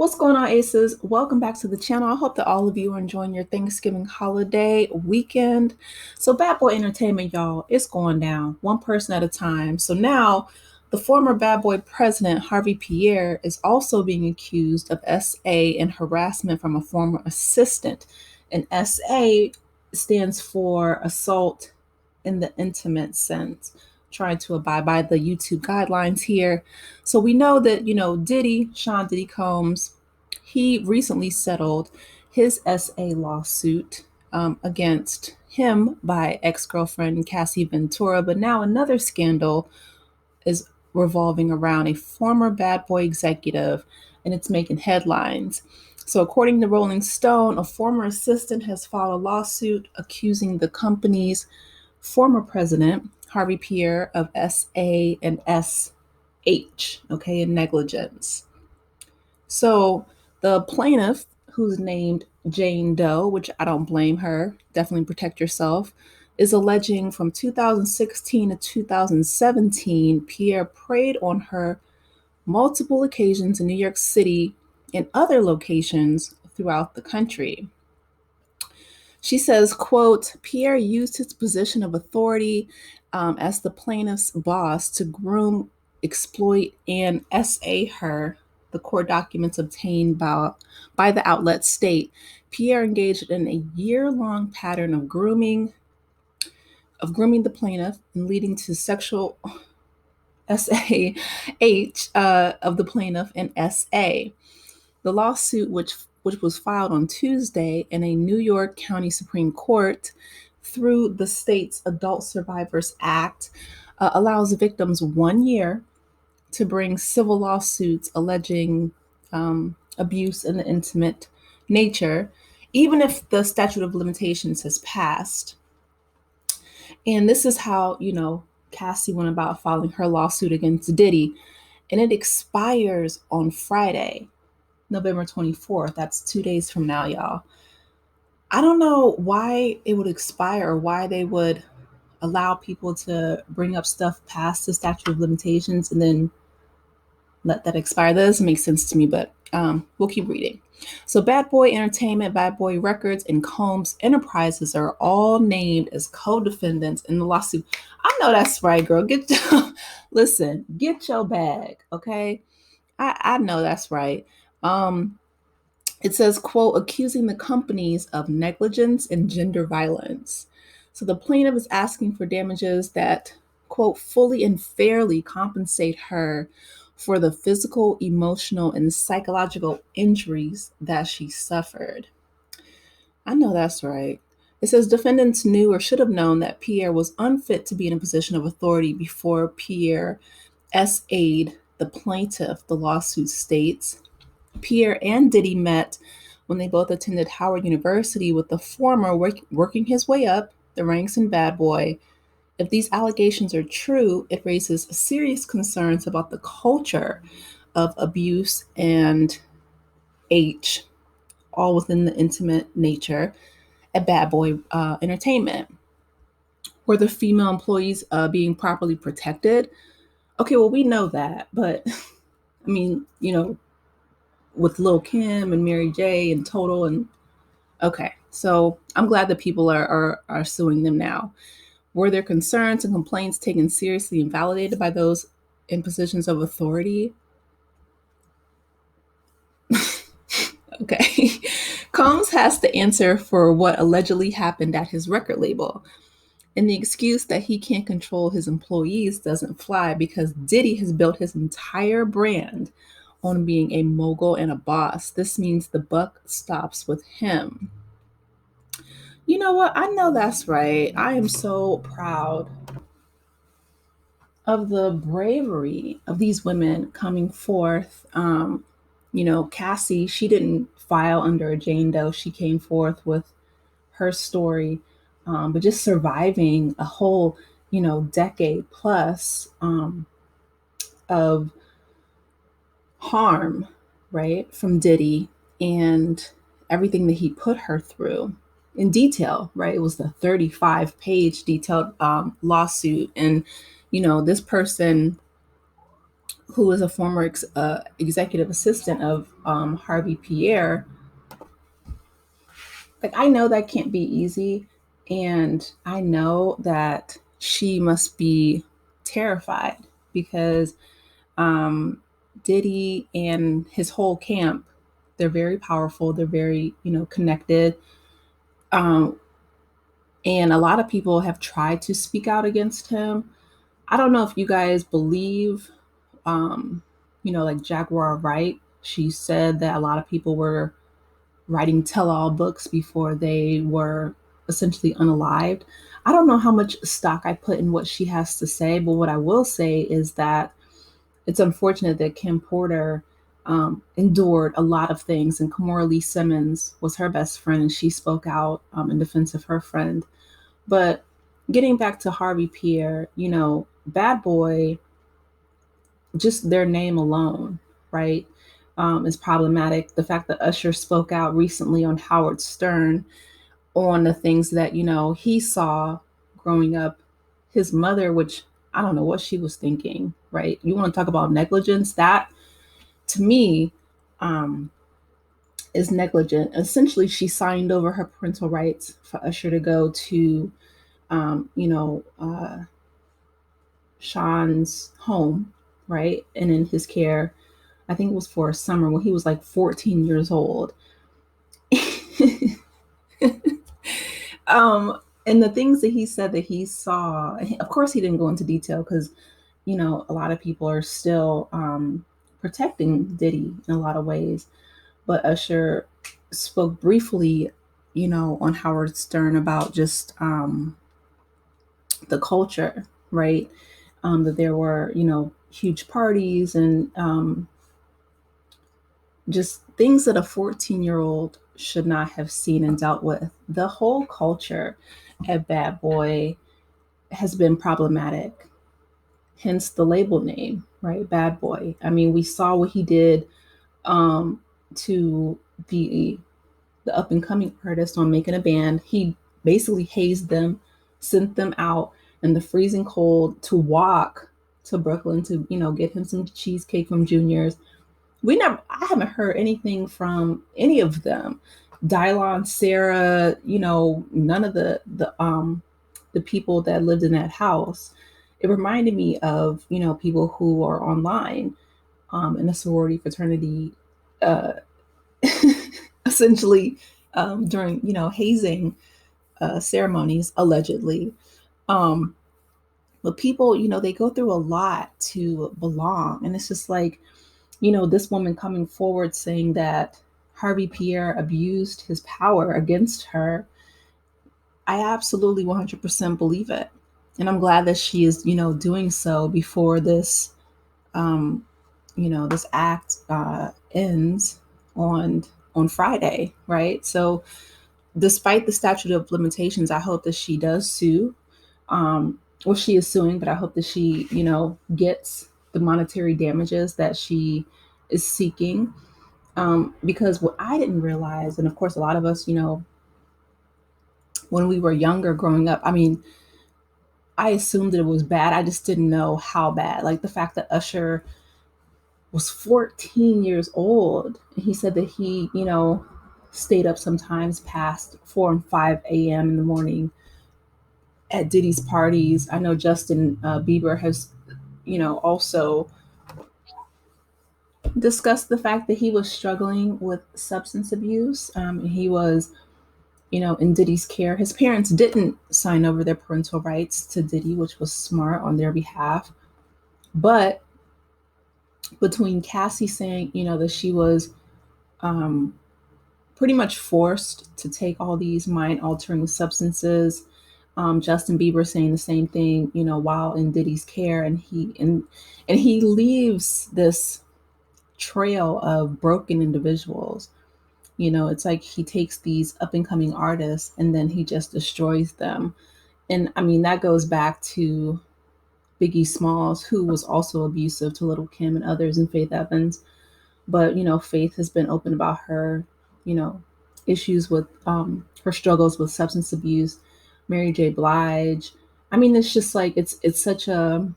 What's going on, Aces? Welcome back to the channel. I hope that all of you are enjoying your Thanksgiving holiday weekend. So, Bad Boy Entertainment, y'all, it's going down one person at a time. So now, the former Bad Boy president, Harve Pierre, is also being accused of SA and harassment from a former assistant. And SA stands for assault in the intimate sense, trying to abide by the YouTube guidelines here. So we know that, Diddy, Sean Diddy Combs, he recently settled his SA lawsuit against him by ex-girlfriend Cassie Ventura. But now another scandal is revolving around a former Bad Boy executive, and it's making headlines. So, according to Rolling Stone, a former assistant has filed a lawsuit accusing the company's former president, Harve Pierre, of SA and SH, okay, in negligence. So the plaintiff, who's named Jane Doe, which I don't blame her, definitely protect yourself, is alleging from 2016 to 2017, Pierre preyed on her multiple occasions in New York City and other locations throughout the country. She says, quote, Pierre used his position of authority as the plaintiff's boss to groom, exploit, and SA her. The court documents obtained by the outlet state Pierre engaged in a year-long pattern of grooming the plaintiff and leading to sexual SAH of the plaintiff and SA. The lawsuit, which was filed on Tuesday in a New York County Supreme Court through the state's Adult Survivors Act, allows victims 1 year to bring civil lawsuits alleging abuse in the intimate nature, even if the statute of limitations has passed. And this is how, Cassie went about filing her lawsuit against Diddy, and it expires on Friday, November 24th. That's 2 days from now, y'all. I don't know why it would expire or why they would allow people to bring up stuff past the statute of limitations and then let that expire. That doesn't make sense to me, but we'll keep reading. So Bad Boy Entertainment, Bad Boy Records, and Combs Enterprises are all named as co-defendants in the lawsuit. I know that's right, girl. Listen, get your bag, okay? I know that's right. It says, quote, accusing the companies of negligence and gender violence. So the plaintiff is asking for damages that, quote, fully and fairly compensate her for the physical, emotional, and psychological injuries that she suffered. I know that's right. It says defendants knew or should have known that Pierre was unfit to be in a position of authority before Pierre SA'd the plaintiff, the lawsuit states. Pierre and Diddy met when they both attended Howard University, with the former working his way up the ranks in Bad Boy. If these allegations are true, it raises serious concerns about the culture of abuse and H, all within the intimate nature at Bad Boy Entertainment. Were the female employees being properly protected? Okay, well, we know that, but I mean, with Lil Kim and Mary J and Total and okay. So I'm glad that people are suing them now. Were their concerns and complaints taken seriously and validated by those in positions of authority? Okay. Combs has to answer for what allegedly happened at his record label. And the excuse that he can't control his employees doesn't fly because Diddy has built his entire brand on being a mogul and a boss. This means the buck stops with him. You know what? I know that's right. I am so proud of the bravery of these women coming forth. Cassie, she didn't file under a Jane Doe. She came forth with her story, but just surviving a whole, decade plus of harm, right, from Diddy and everything that he put her through in detail, right? It was the 35-page detailed lawsuit. And, this person who is a former executive assistant of Harvey Pierre. Like, I know that can't be easy, and I know that she must be terrified because um, Diddy and his whole camp, they're very powerful. They're very, connected. Um, and a lot of people have tried to speak out against him. I don't know if you guys believe, um, like Jaguar Wright. She said that a lot of people were writing tell-all books before they were essentially unalived. I don't know how much stock I put in what she has to say, but what I will say is that it's unfortunate that Kim Porter endured a lot of things, and Kamora Lee Simmons was her best friend, and she spoke out in defense of her friend. But getting back to Harvey Pierre, Bad Boy, just their name alone, right, is problematic. The fact that Usher spoke out recently on Howard Stern on the things that, he saw growing up, his mother, which I don't know what she was thinking, right? You want to talk about negligence? That to me um, is negligent. Essentially, she signed over her parental rights for Usher to go to, Sean's home, right? And in his care, I think it was for a summer when he was like 14 years old. And the things that he said that he saw, of course, he didn't go into detail because, a lot of people are still protecting Diddy in a lot of ways. But Usher spoke briefly, on Howard Stern about just the culture, right? That there were, huge parties and just things that a 14-year-old should not have seen and dealt with. The whole culture at Bad Boy has been problematic, hence the label name, right? Bad Boy. I mean, we saw what he did to the up and coming artist on Making a Band. He basically hazed them, sent them out in the freezing cold to walk to Brooklyn to, get him some cheesecake from Junior's. I haven't heard anything from any of them. Dylon, Sarah, none of the people that lived in that house. It reminded me of, people who are online in a sorority fraternity, uh, essentially during, hazing ceremonies, allegedly. Um, but people, they go through a lot to belong. And it's just like, this woman coming forward saying that Harvey Pierre abused his power against her. I absolutely 100% believe it. And I'm glad that she is, doing so before this, this act ends on Friday, right? So, despite the statute of limitations, I hope that she does sue. Well, she is suing, but I hope that she, gets the monetary damages that she is seeking. Because what I didn't realize, and of course, a lot of us, when we were younger growing up, I mean, I assumed that it was bad. I just didn't know how bad. Like the fact that Usher was 14 years old. And he said that he, stayed up sometimes past 4 and 5 a.m. in the morning at Diddy's parties. I know Justin Bieber has, also discussed the fact that he was struggling with substance abuse. He was, in Diddy's care. His parents didn't sign over their parental rights to Diddy, which was smart on their behalf. But between Cassie saying, that she was um, pretty much forced to take all these mind altering substances, Justin Bieber saying the same thing, while in Diddy's care, and he leaves this trail of broken individuals. It's like he takes these up and coming artists and then he just destroys them. And I mean, that goes back to Biggie Smalls, who was also abusive to Little Kim and others, and Faith Evans. But, Faith has been open about her, issues with her struggles with substance abuse. Mary J. Blige. I mean, it's just like it's such a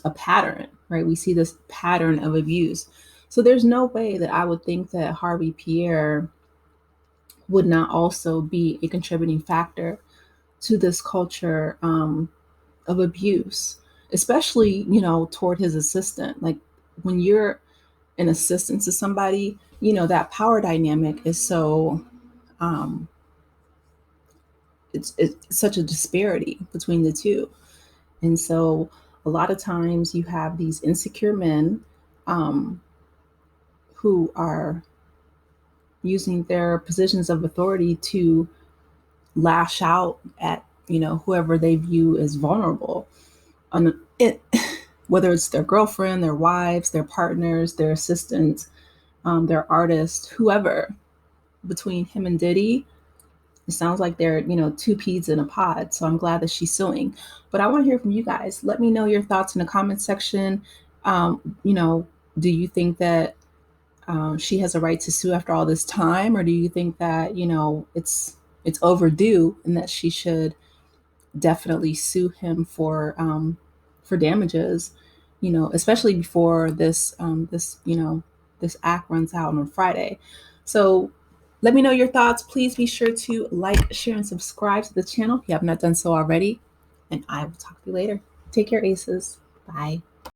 a pattern, right? We see this pattern of abuse. So there's no way that I would think that Harve Pierre would not also be a contributing factor to this culture of abuse, especially, toward his assistant. Like when you're an assistant to somebody, that power dynamic is so, um, it's such a disparity between the two. And so a lot of times you have these insecure men um, who are using their positions of authority to lash out at, whoever they view as vulnerable. On it, whether it's their girlfriend, their wives, their partners, their assistants, their artists, whoever. Between him and Diddy, it sounds like they're, two peas in a pod. So I'm glad that she's suing. But I want to hear from you guys. Let me know your thoughts in the comments section. Do you think that she has a right to sue after all this time, or do you think that it's overdue and that she should definitely sue him for damages? Especially before this act runs out on Friday. So let me know your thoughts. Please be sure to like, share, and subscribe to the channel if you have not done so already. And I will talk to you later. Take care, Aces. Bye.